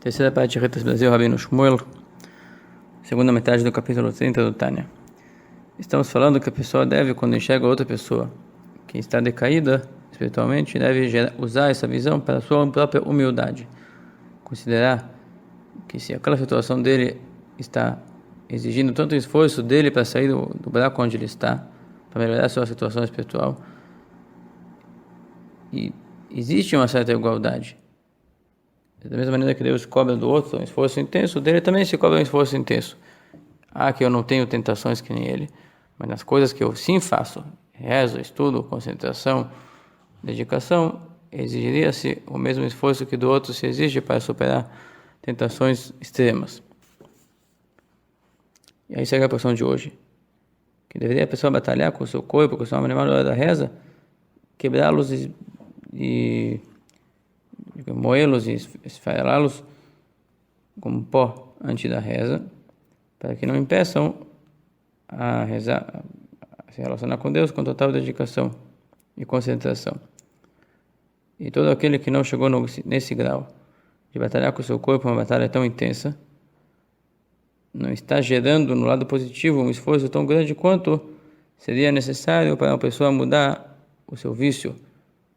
Terceira parte de Retas Brasil, Rabino Shmuel, segunda metade do capítulo 30 do Tânia. Estamos falando que a pessoa deve, quando enxerga outra pessoa que está decaída espiritualmente, deve usar essa visão para a sua própria humildade. Considerar que se aquela situação dele está exigindo tanto esforço dele para sair do buraco onde ele está, para melhorar a sua situação espiritual, e existe uma certa igualdade. Da mesma maneira que Deus cobra do outro um esforço intenso, dele também se cobra um esforço intenso. Que eu não tenho tentações que nem ele, mas nas coisas que eu sim faço, rezo, estudo, concentração, dedicação, exigiria-se o mesmo esforço que do outro se exige para superar tentações extremas. E aí segue a porção de hoje, que deveria a pessoa batalhar com o seu corpo, com o seu animal na hora da reza, quebrá-los e moê-los e esfarelá-los como pó antes da reza, para que não impeçam a rezar, a se relacionar com Deus com total dedicação e concentração. E todo aquele que não chegou nesse grau de batalhar com o seu corpo uma batalha tão intensa, não está gerando no lado positivo um esforço tão grande quanto seria necessário para uma pessoa mudar o seu vício,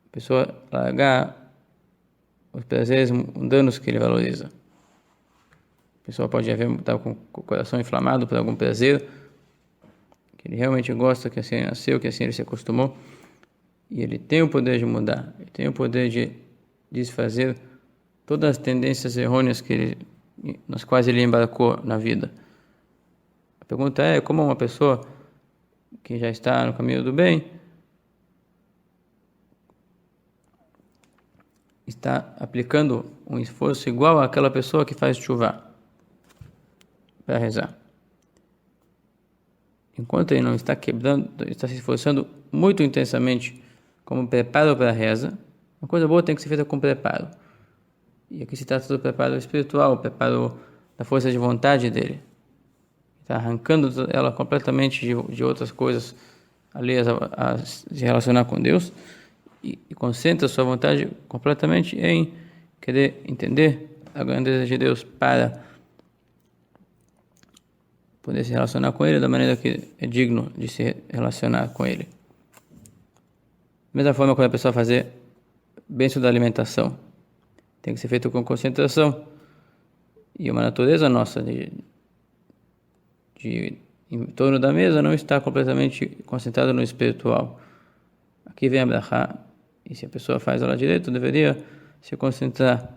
a pessoa largar os prazeres mundanos que ele valoriza. A pessoa pode estar com o coração inflamado por algum prazer que ele realmente gosta, que assim ele nasceu, que assim ele se acostumou, e ele tem o poder de mudar, ele tem o poder de desfazer todas as tendências errôneas nas quais ele embarcou na vida. A pergunta é como uma pessoa que já está no caminho do bem está aplicando um esforço igual àquela pessoa que faz chuva para rezar. Enquanto ele não está quebrando, está se esforçando muito intensamente como preparo para a reza, uma coisa boa tem que ser feita com preparo. E aqui se trata do preparo espiritual, o preparo da força de vontade dele. Está arrancando ela completamente de outras coisas alheias a se relacionar com Deus, e concentra sua vontade completamente em querer entender a grandeza de Deus para poder se relacionar com Ele da maneira que é digno de se relacionar com Ele. Da mesma forma, quando a pessoa fazer bênção da alimentação, tem que ser feito com concentração, e uma natureza nossa em torno da mesa não está completamente concentrada no espiritual. Aqui vem a brachá, e se a pessoa faz ela direito, deveria se concentrar.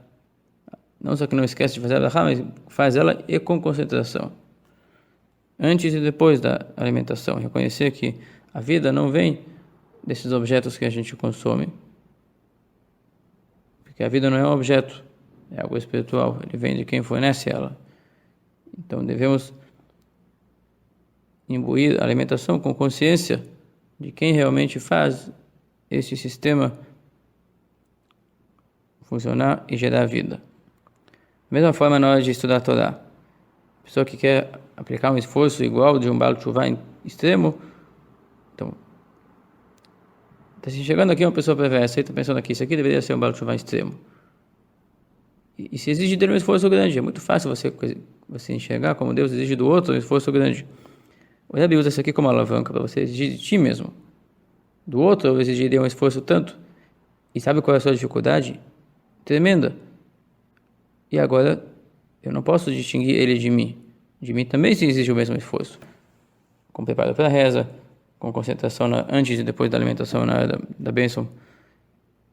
Não só que não esquece de fazer a brachá, mas faz ela e com concentração. Antes e depois da alimentação. Reconhecer que a vida não vem desses objetos que a gente consome. Porque a vida não é um objeto, é algo espiritual. Ele vem de quem fornece ela. Então devemos imbuir a alimentação com consciência de quem realmente faz esse sistema funcionar e gerar vida. Da mesma forma, na hora de estudar a Torá, a pessoa que quer aplicar um esforço igual de um Baal Teshuvah extremo, então, está se chegando aqui uma pessoa perversa e está pensando aqui, isso aqui deveria ser um Baal Teshuvah extremo. E se exige dele um esforço grande, é muito fácil você enxergar como Deus exige do outro um esforço grande. O Rebbe usa isso aqui como alavanca para você exigir de ti mesmo. Do outro eu exigiria um esforço tanto. E sabe qual é a sua dificuldade? Tremenda. E agora eu não posso distinguir ele de mim. De mim também se exige o mesmo esforço. Com preparo para a reza, com concentração antes e depois da alimentação, na hora da bênção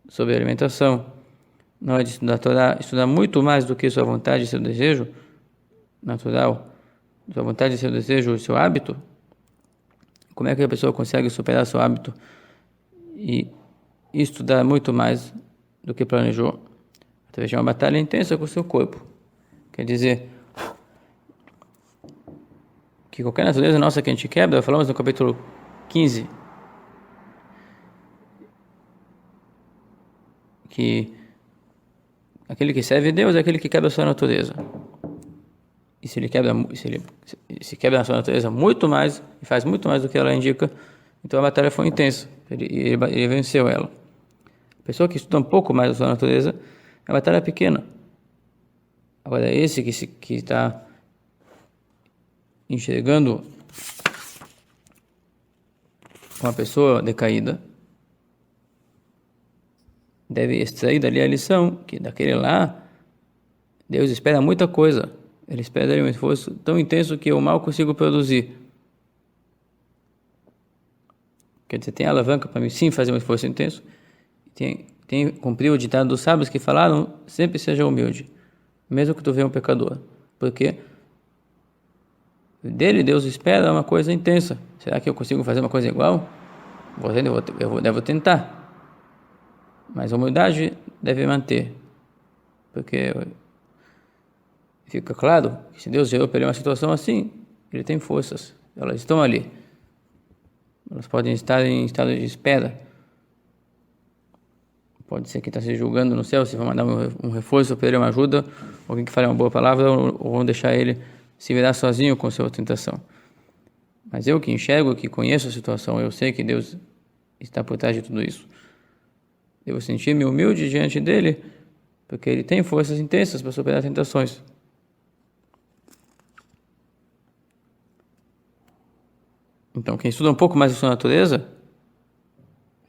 sobre a alimentação, na hora de estudar a Torá, estudar muito mais do que sua vontade e seu desejo natural, sua vontade e seu desejo e seu hábito. Como é que a pessoa consegue superar seu hábito e estudar muito mais do que planejou, através de uma batalha intensa com o seu corpo? Quer dizer que qualquer natureza nossa que a gente quebra, falamos no capítulo 15, que aquele que serve a Deus é aquele que quebra a sua natureza. E se ele quebra a sua natureza muito mais, e faz muito mais do que ela indica, então a batalha foi intensa, ele venceu ela. A pessoa que estuda um pouco mais a sua natureza, a batalha é pequena. Agora, esse que está enxergando uma pessoa decaída, deve extrair dali a lição que daquele lá, Deus espera muita coisa. Ele espera dele um esforço tão intenso que eu mal consigo produzir. Quer dizer, tem alavanca para mim sim fazer um esforço intenso. Tem cumprir o ditado dos sábios que falaram: sempre seja humilde, mesmo que tu venha um pecador. Porque dele Deus espera uma coisa intensa. Será que eu consigo fazer uma coisa igual? Devo tentar. Mas a humildade deve manter. Porque fica claro que se Deus gerou para ele uma situação assim, ele tem forças. Elas estão ali. Elas podem estar em estado de espera. Pode ser que está se julgando no céu, se vai mandar um reforço para ele, uma ajuda, alguém que fale uma boa palavra, ou vão deixar ele se virar sozinho com sua tentação. Mas eu que enxergo, que conheço a situação, eu sei que Deus está por trás de tudo isso. Devo sentir-me humilde diante dele, porque ele tem forças intensas para superar tentações. Então, quem estuda um pouco mais a sua natureza,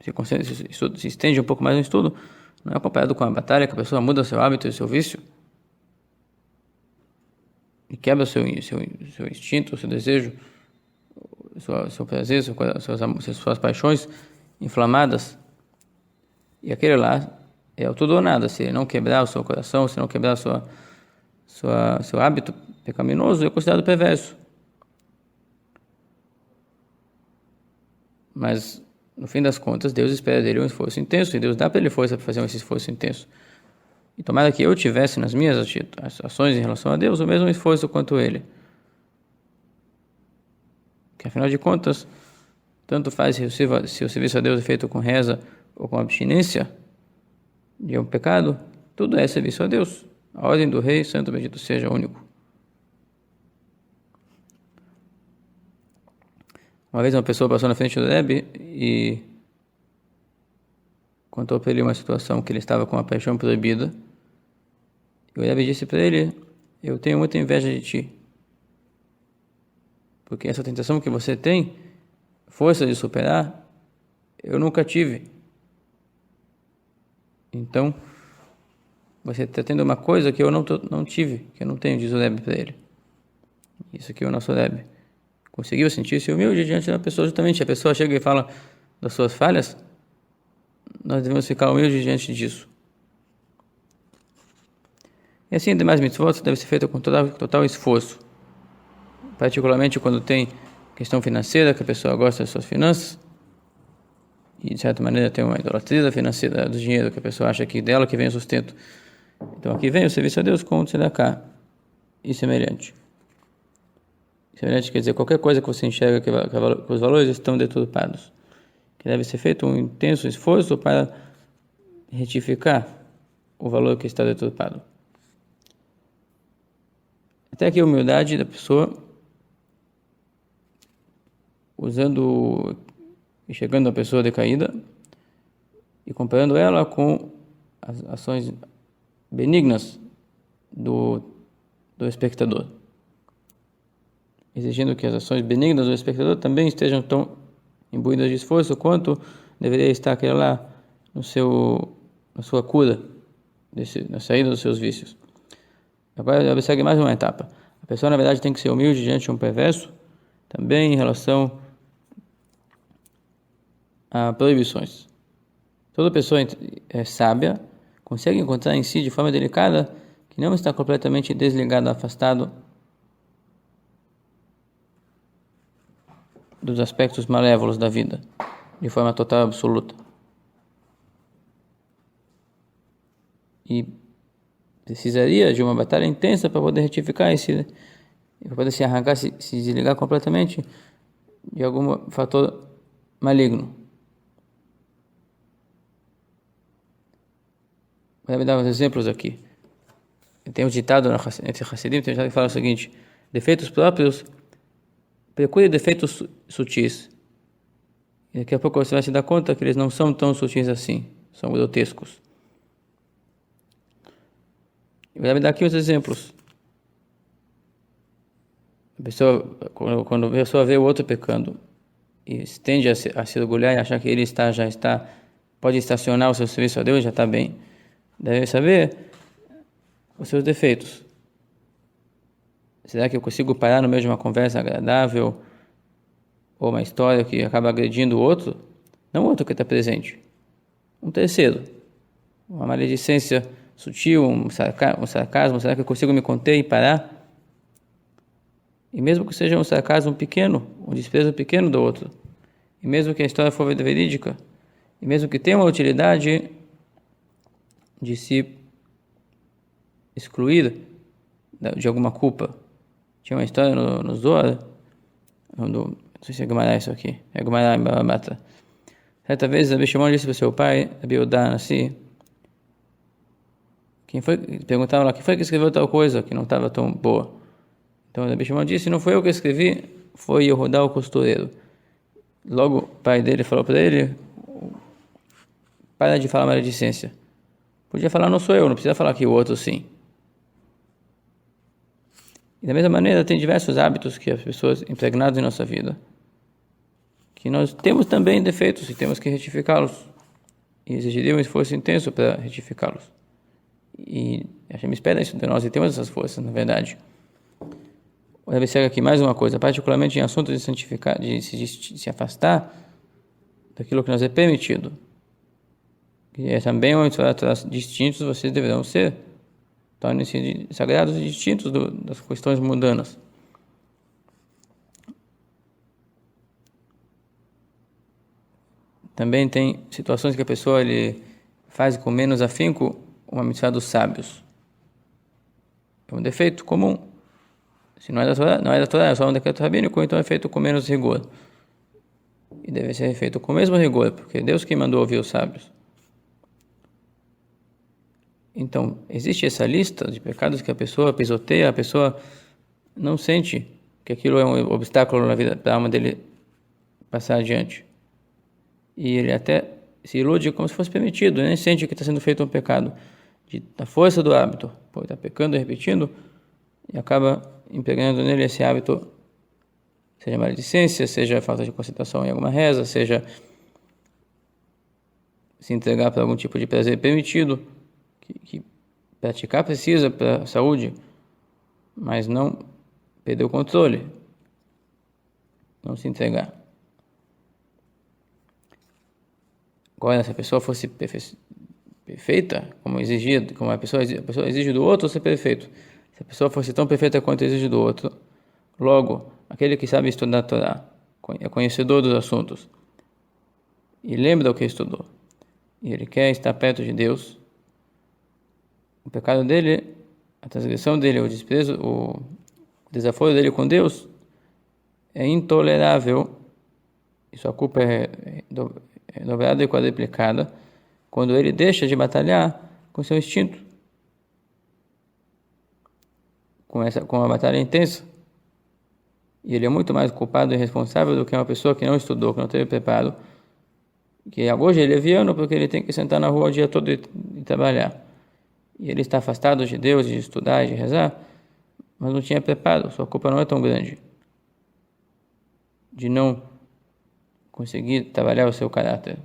se estende um pouco mais no estudo, não é comparado com a batalha que a pessoa muda seu hábito e seu vício e quebra seu instinto, seu desejo, seu prazer, suas paixões inflamadas. E aquele lá é o tudo ou nada. Se ele não quebrar o seu coração, se não quebrar seu hábito pecaminoso, é considerado perverso. Mas, no fim das contas, Deus espera dele um esforço intenso, e Deus dá para ele força para fazer esse esforço intenso. E tomara que eu tivesse nas minhas ações em relação a Deus o mesmo esforço quanto ele. Que, afinal de contas, tanto faz se o serviço a Deus é feito com reza ou com abstinência de um pecado, tudo é serviço a Deus. A ordem do Rei, santo bendito seja, único. Uma vez uma pessoa passou na frente do Rebbe e contou para ele uma situação que ele estava com uma paixão proibida. E o Rebbe disse para ele: eu tenho muita inveja de ti, porque essa tentação que você tem, força de superar, eu nunca tive. Então, você está tendo uma coisa que eu não tive, que eu não tenho, diz o Rebbe para ele. Isso aqui é o nosso Rebbe. Conseguiu sentir-se humilde diante da pessoa. Justamente, a pessoa chega e fala das suas falhas, nós devemos ficar humildes diante disso. E assim, demais mitzvot deve ser feito com total esforço. Particularmente quando tem questão financeira, que a pessoa gosta das suas finanças, e de certa maneira tem uma idolatria financeira do dinheiro, que a pessoa acha que dela que vem o sustento. Então aqui vem o serviço a Deus com o tzedakah e semelhante. Semelhante quer dizer qualquer coisa que você enxerga que os valores estão deturpados. Que deve ser feito um intenso esforço para retificar o valor que está deturpado. Até que a humildade da pessoa, chegando a pessoa decaída e comparando ela com as ações benignas do espectador, exigindo que as ações benignas do espectador também estejam tão imbuídas de esforço quanto deveria estar aquele lá na sua cura, na saída dos seus vícios. Agora segue mais uma etapa. A pessoa, na verdade, tem que ser humilde diante de um perverso, também em relação a proibições. Toda pessoa sábia consegue encontrar em si, de forma delicada, que não está completamente desligado, afastado dos aspectos malévolos da vida, de forma total e absoluta. E precisaria de uma batalha intensa para poder retificar para poder se arrancar, se desligar completamente de algum fator maligno. Vou dar uns exemplos aqui. Tem um ditado entre Hassidim, tem um ditado que fala o seguinte: defeitos próprios, procure defeitos sutis. E daqui a pouco você vai se dar conta que eles não são tão sutis assim, são grotescos. Eu vou dar aqui os exemplos. A pessoa, quando a pessoa vê o outro pecando e tende a se orgulhar e achar que ele já está, pode estacionar o seu serviço a Deus, já está bem, deve saber os seus defeitos. Será que eu consigo parar no meio de uma conversa agradável ou uma história que acaba agredindo o outro? Não o outro que está presente. Um terceiro. Uma maledicência sutil, um sarcasmo. Será que eu consigo me conter e parar? E mesmo que seja um sarcasmo pequeno, um desprezo pequeno do outro, e mesmo que a história for verídica, e mesmo que tenha uma utilidade de se excluir de alguma culpa. Tinha uma história no Zohar, não sei se é Gumará isso aqui, é Gumará em Babata. Certa vez, Rabi Shimon disse para o seu pai, Rabi Yehuda Nassi, perguntavam lá, quem foi que escreveu tal coisa que não estava tão boa? Então, Rabi Shimon disse, não foi eu que escrevi, foi Yehudá o costureiro. Logo, o pai dele falou para ele, para de falar maledicência. Podia falar, não sou eu, não precisa falar que o outro sim. E da mesma maneira, tem diversos hábitos que as pessoas impregnados em nossa vida, que nós temos também defeitos e temos que retificá-los. E exigiria um esforço intenso para retificá-los. E a gente espera isso de nós e temos essas forças, na verdade. O Rebbe segue aqui mais uma coisa, particularmente em assuntos de santificar, de se afastar daquilo que nos é permitido. Que é também onde distintos vocês deverão ser. Tornem-se sagrados e distintos das questões mundanas. Também tem situações que a pessoa ele faz com menos afinco uma mitzvah dos sábios. É um defeito comum. Se não é da Torá, é só um decreto rabínico, então é feito com menos rigor. E deve ser feito com o mesmo rigor, porque é Deus quem mandou ouvir os sábios. Então, existe essa lista de pecados que a pessoa pisoteia, a pessoa não sente que aquilo é um obstáculo na vida da alma dele passar adiante. E ele até se ilude como se fosse permitido, nem sente que está sendo feito um pecado. Da força do hábito, pode estar pecando e repetindo, e acaba impregnando nele esse hábito, seja maledicência, seja falta de concentração em alguma reza, seja se entregar para algum tipo de prazer permitido, que praticar precisa para a saúde, mas não perder o controle, não se entregar. Agora, se a pessoa fosse perfeita, como a pessoa exige do outro ser perfeito, se a pessoa fosse tão perfeita quanto exige do outro, logo, aquele que sabe estudar a Torá, é conhecedor dos assuntos, e lembra o que estudou, e ele quer estar perto de Deus, o pecado dele, a transgressão dele, o desprezo, o desaforo dele com Deus é intolerável, e sua culpa é dobrada e quadruplicada quando ele deixa de batalhar com seu instinto, com uma batalha intensa. E ele é muito mais culpado e responsável do que uma pessoa que não estudou, que não teve preparo, que hoje ele é leviano porque ele tem que sentar na rua o dia todo e trabalhar. E ele está afastado de Deus, de estudar e de rezar, mas não tinha preparo. Sua culpa não é tão grande de não conseguir trabalhar o seu caráter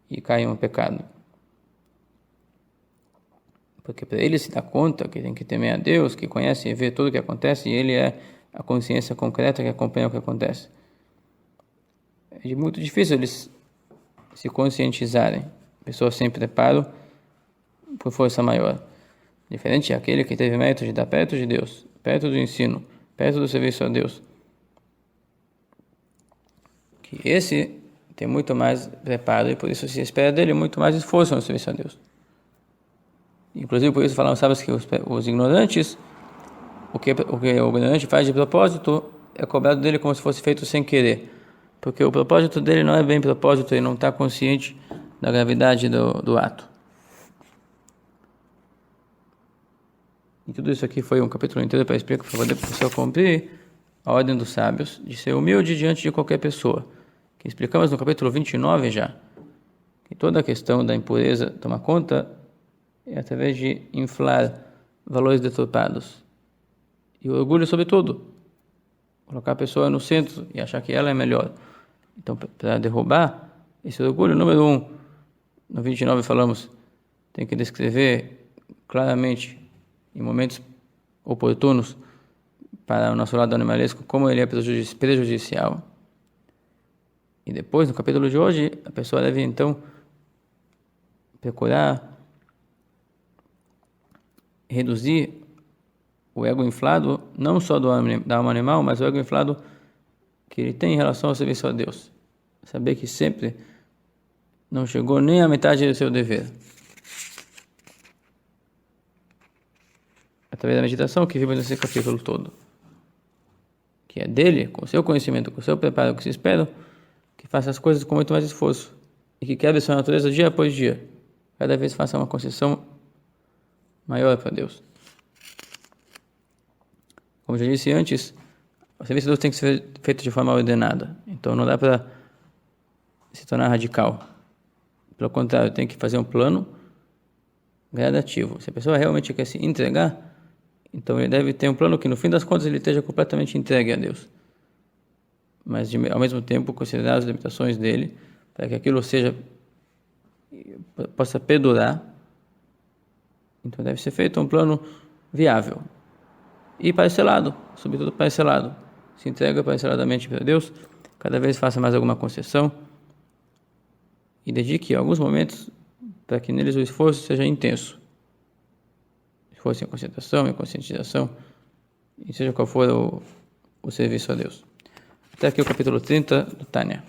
e cair em um pecado. Porque para ele se dar conta que tem que temer a Deus, que conhece e vê tudo o que acontece, e ele é a consciência concreta que acompanha o que acontece. É muito difícil eles se conscientizarem. Pessoas sem preparo por força maior. Diferente é aquele que teve mérito de estar perto de Deus, perto do ensino, perto do serviço a Deus. Que esse tem muito mais preparo e por isso se espera dele muito mais esforço no serviço a Deus. Inclusive por isso falamos, sabe, que os ignorantes, o que o ignorante faz de propósito é cobrado dele como se fosse feito sem querer. Porque o propósito dele não é bem propósito, ele não está consciente da gravidade do ato. E tudo isso aqui foi um capítulo inteiro para explicar para poder a pessoa cumprir a ordem dos sábios, de ser humilde diante de qualquer pessoa. Que explicamos no capítulo 29 já, que toda a questão da impureza tomar conta é através de inflar valores deturpados. E o orgulho sobre tudo. Colocar a pessoa no centro e achar que ela é melhor. Então, para derrubar esse orgulho, número 1, no 29 falamos, tem que descrever claramente, em momentos oportunos, para o nosso lado animalesco, como ele é prejudicial. E depois, no capítulo de hoje, a pessoa deve, então, procurar reduzir o ego inflado, não só da alma animal, mas o ego inflado que ele tem em relação ao serviço a Deus. Saber que sempre não chegou nem à metade do seu dever. Através da meditação que vimos nesse capítulo todo. Que é dele, com o seu conhecimento, com o seu preparo, que se espera, que faça as coisas com muito mais esforço. E que quebre sua natureza dia após dia. Cada vez faça uma concessão maior para Deus. Como já disse antes, o serviço a Deus tem que ser feito de forma ordenada. Então não dá para se tornar radical. Pelo contrário, tem que fazer um plano gradativo. Se a pessoa realmente quer se entregar, então ele deve ter um plano que no fim das contas ele esteja completamente entregue a Deus. Mas ao mesmo tempo considerar as limitações dele, para que aquilo possa perdurar. Então deve ser feito um plano viável. E parcelado, sobretudo parcelado. Se entrega parceladamente para Deus, cada vez faça mais alguma concessão e dedique alguns momentos para que neles o esforço seja intenso. Esforço em concentração, em conscientização, e seja qual for o serviço a Deus. Até aqui o capítulo 30 do Tânia.